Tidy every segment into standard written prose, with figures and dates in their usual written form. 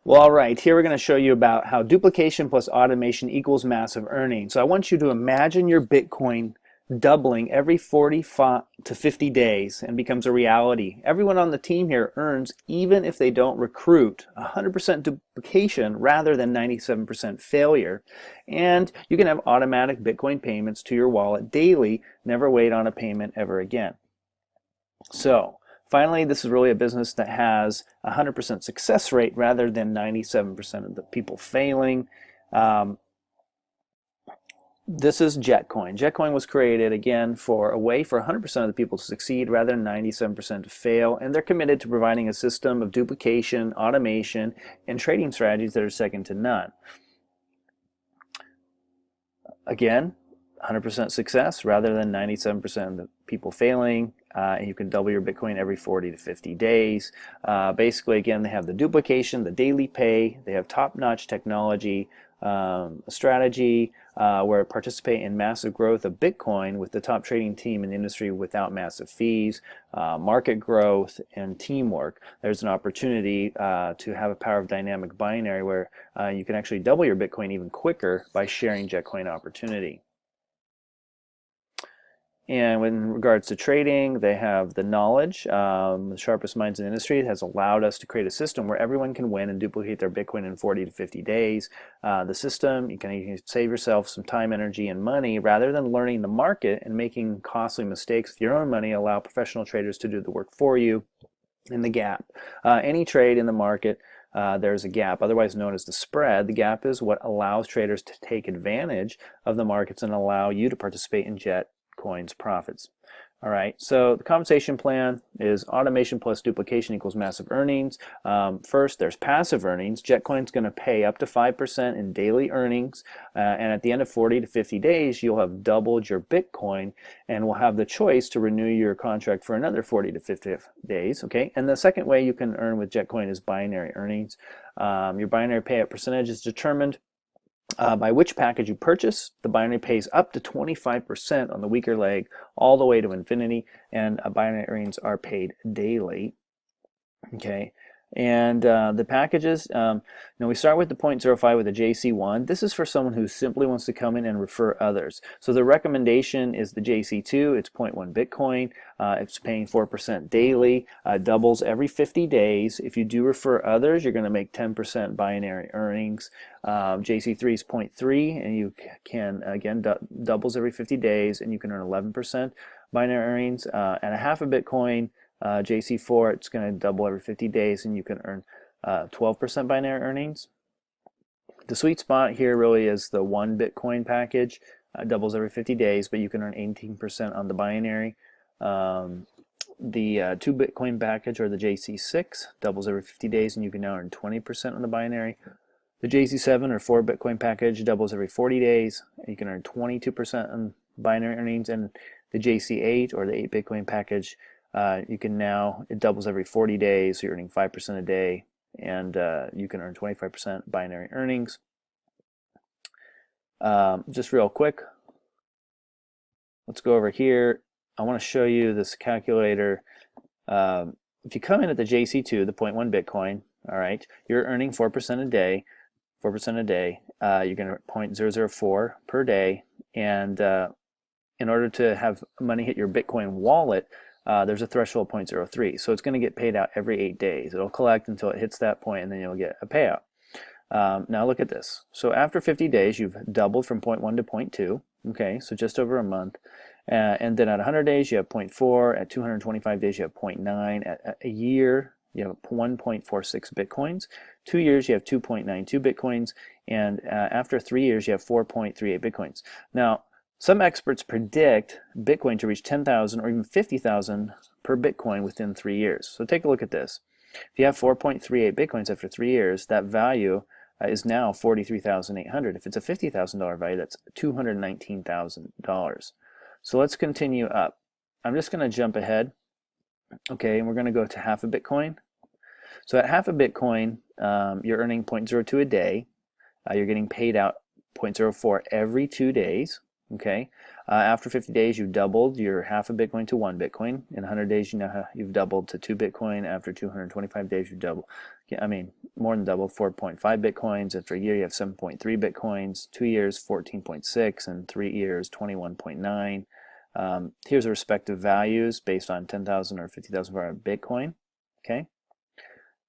Well, all right, here we're going to show you about how duplication plus automation equals massive earnings. So I want you to imagine your Bitcoin doubling every 45 to 50 days and becomes a reality. Everyone on the team here earns, even if they don't recruit, 100% duplication rather than 97% failure. And you can have automatic Bitcoin payments to your wallet daily, never wait on a payment ever again. So finally, this is really a business that has a 100% success rate rather than 97% of the people failing. Um, this is JetCoin. JetCoin was created again for a way for 100% of the people to succeed rather than 97% to fail, and they're committed to providing a system of duplication, automation, and trading strategies that are second to none. Again, 100% success rather than 97% of the people failing. And you can double your Bitcoin every 40 to 50 days. Basically, again, they have the duplication, the daily pay, they have top-notch technology, strategy where participate in massive growth of Bitcoin with the top trading team in the industry without massive fees, market growth, and teamwork. There's an opportunity to have a power of dynamic binary where you can actually double your Bitcoin even quicker by sharing JetCoin opportunity. And in regards to trading, they have the knowledge, the sharpest minds in the industry. It has allowed us to create a system where everyone can win and duplicate their Bitcoin in 40 to 50 days. The system, you can save yourself some time, energy, and money rather than learning the market and making costly mistakes with your own money. Allow professional traders to do the work for you. In the gap, any trade in the market, there's a gap, otherwise known as the spread. The gap is what allows traders to take advantage of the markets and allow you to participate in JetCoin's profits. All right, so the compensation plan is automation plus duplication equals massive earnings. First, there's passive earnings. JetCoin's going to pay up to 5% in daily earnings, and at the end of 40 to 50 days, you'll have doubled your Bitcoin and will have the choice to renew your contract for another 40 to 50 days. Okay, and the second way you can earn with JetCoin is binary earnings. Your binary payout percentage is determined by which package you purchase. The binary pays up to 25% on the weaker leg all the way to infinity, and binary earnings are paid daily. Okay, and the packages, we start with the 0.05 with the JC1. This is for someone who simply wants to come in and refer others. So the recommendation is the JC2. It's 0.1 Bitcoin. It's paying 4% daily, doubles every 50 days. If you do refer others, you're going to make 10% binary earnings. JC3 is 0.3, and you can, again, doubles every 50 days, and you can earn 11% binary earnings. At a half a Bitcoin, JC4, it's going to double every 50 days, and you can earn 12% binary earnings. The sweet spot here really is the 1 Bitcoin package. Doubles every 50 days, but you can earn 18% on the binary. The 2 Bitcoin package, or the JC6, doubles every 50 days, and you can now earn 20% on the binary. The JC7 or 4 Bitcoin package doubles every 40 days, and you can earn 22% on binary earnings. And the JC8 or the 8 Bitcoin package, it doubles every 40 days, so you're earning 5% a day, and you can earn 25% binary earnings. Just real quick, let's go over here. I want to show you this calculator. If you come in at the JC2, the 0.1 Bitcoin, all right, you're earning 4% a day. 4% a day. You're going to 0.004 per day, and in order to have money hit your Bitcoin wallet, there's a threshold of 0.03. So it's going to get paid out every 8 days. It'll collect until it hits that point, and then you'll get a payout. Now look at this. So after 50 days, you've doubled from 0.1 to 0.2. Okay, so just over a month. And then at 100 days, you have 0.4. At 225 days, you have 0.9. At a year, you have 1.46 Bitcoins. 2 years, you have 2.92 Bitcoins. And after 3 years, you have 4.38 Bitcoins. Now, some experts predict Bitcoin to reach 10,000 or even 50,000 per Bitcoin within 3 years. So take a look at this. If you have 4.38 Bitcoins after 3 years, that value is now $43,800. If it's a $50,000 value, that's $219,000. So let's continue up. I'm just going to jump ahead. Okay, and we're going to go to half a Bitcoin. So at half a Bitcoin, you're earning 0.02 a day. You're getting paid out 0.04 every 2 days. Okay, after 50 days, you've doubled your half a Bitcoin to 1 Bitcoin. In 100 days, you've doubled to 2 Bitcoin. After 225 days, I mean, more than double, 4.5 Bitcoins. After a year, you have 7.3 Bitcoins. 2 years, 14.6, and 3 years, 21.9. Here's the respective values based on 10,000 or 50,000 for a Bitcoin. Okay.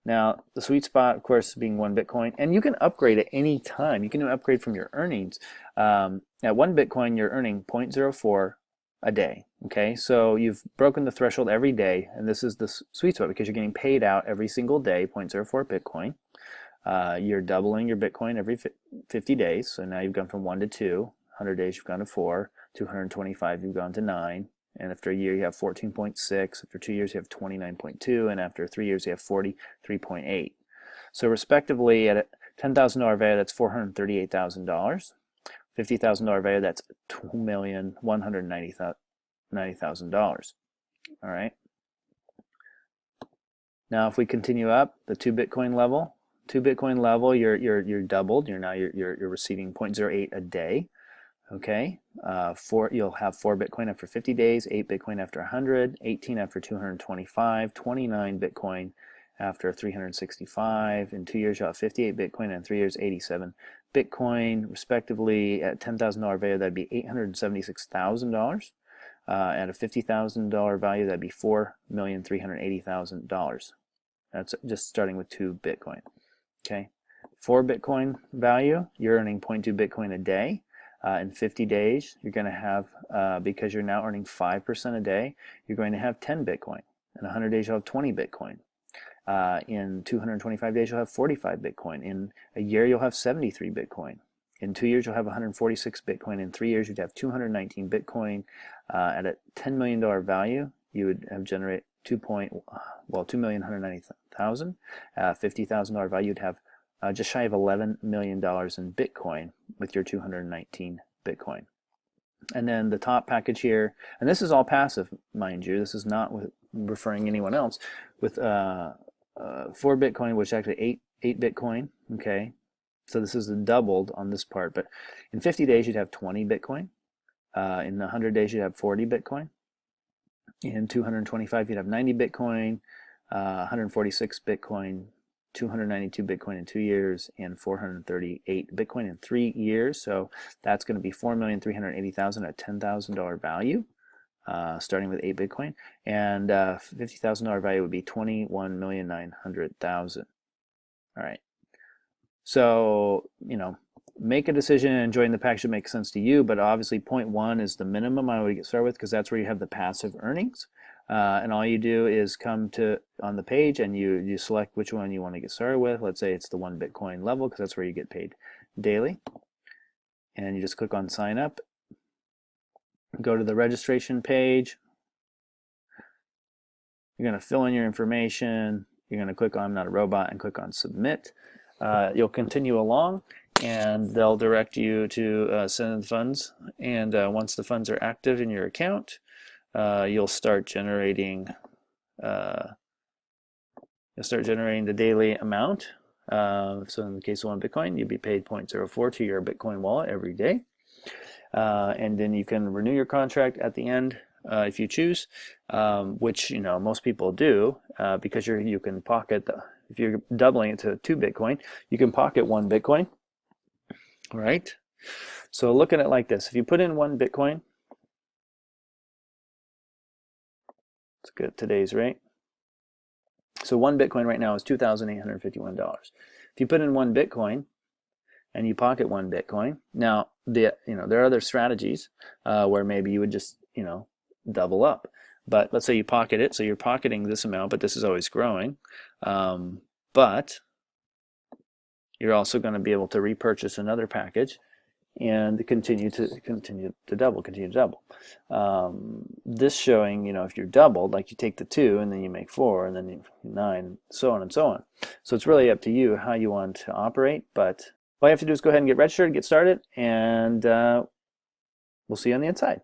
Now, the sweet spot, of course, being 1 Bitcoin, and you can upgrade at any time. You can upgrade from your earnings. At 1 Bitcoin, you're earning 0.04 a day. Okay, so you've broken the threshold every day, and this is the sweet spot because you're getting paid out every single day, 0.04 Bitcoin. You're doubling your Bitcoin every 50 days, so now you've gone from 1 to 2. 100 days, you've gone to 4. 225, you've gone to 9. And after a year, you have 14.6. After 2 years, you have 29.2. And after 3 years, you have 43.8. So respectively, at a $10,000 value, that's $438,000. $50,000 value, that's $2,190,000. All right. Now, if we continue up, the 2 Bitcoin level, you're doubled. You're receiving 0.08 a day. Okay, you'll have 4 Bitcoin after 50 days, 8 Bitcoin after 100, 18 after 225, 29 Bitcoin after 365. In 2 years, you'll have 58 Bitcoin, and in 3 years, 87 Bitcoin, respectively. At $10,000 value, that'd be $876,000. At a $50,000 value, that'd be $4,380,000. That's just starting with 2 Bitcoin. Okay, 4 Bitcoin value, you're earning 0.2 Bitcoin a day. In 50 days, you're going to have, because you're now earning 5% a day, you're going to have 10 Bitcoin. In 100 days, you'll have 20 Bitcoin. In 225 days, you'll have 45 Bitcoin. In a year, you'll have 73 Bitcoin. In 2 years, you'll have 146 Bitcoin. In 3 years, you'd have 219 Bitcoin. At a $10 million value, you would have generate $2,190,000. $50,000 value, you'd have just shy of $11 million in Bitcoin with your 219 Bitcoin. And then the top package here, and this is all passive, mind you, this is not referring anyone else, with 4 Bitcoin, which is actually 8 Bitcoin, okay? So this is doubled on this part, but in 50 days you'd have 20 Bitcoin. In 100 days you'd have 40 Bitcoin. In 225 you'd have 90 Bitcoin, 146 Bitcoin, 292 Bitcoin in 2 years, and 438 Bitcoin in 3 years. So that's going to be $4,380,000 at $10,000 value, starting with 8 Bitcoin. And $50,000 value would be $21,900,000. All right. So, make a decision and join the package that makes sense to you, but obviously 0.1 is the minimum I would get started with because that's where you have the passive earnings. And all you do is come on the page and you select which one you want to get started with. Let's say it's the 1 Bitcoin level because that's where you get paid daily. And you just click on sign up. Go to the registration page. You're going to fill in your information. You're going to click on I'm not a robot and click on submit. You'll continue along and they'll direct you to send the funds. And once the funds are active in your account, you'll start generating the daily amount. So in the case of 1 Bitcoin, you'd be paid 0.04 to your Bitcoin wallet every day. And then you can renew your contract at the end if you choose, which most people do because you can pocket if you're doubling it to 2 Bitcoin, you can pocket 1 Bitcoin. All right. So look at it like this: if you put in 1 Bitcoin, let's get today's rate. So 1 Bitcoin right now is $2,851. If you put in 1 Bitcoin and you pocket 1 Bitcoin, now there are other strategies where maybe you would just double up. But let's say you pocket it, so you're pocketing this amount, but this is always growing. But you're also going to be able to repurchase another package and continue to double. This showing, if you're doubled, like you take the 2 and then you make 4 and then 9, so on and so on. So it's really up to you how you want to operate, but all you have to do is go ahead and get registered, get started, and we'll see you on the inside.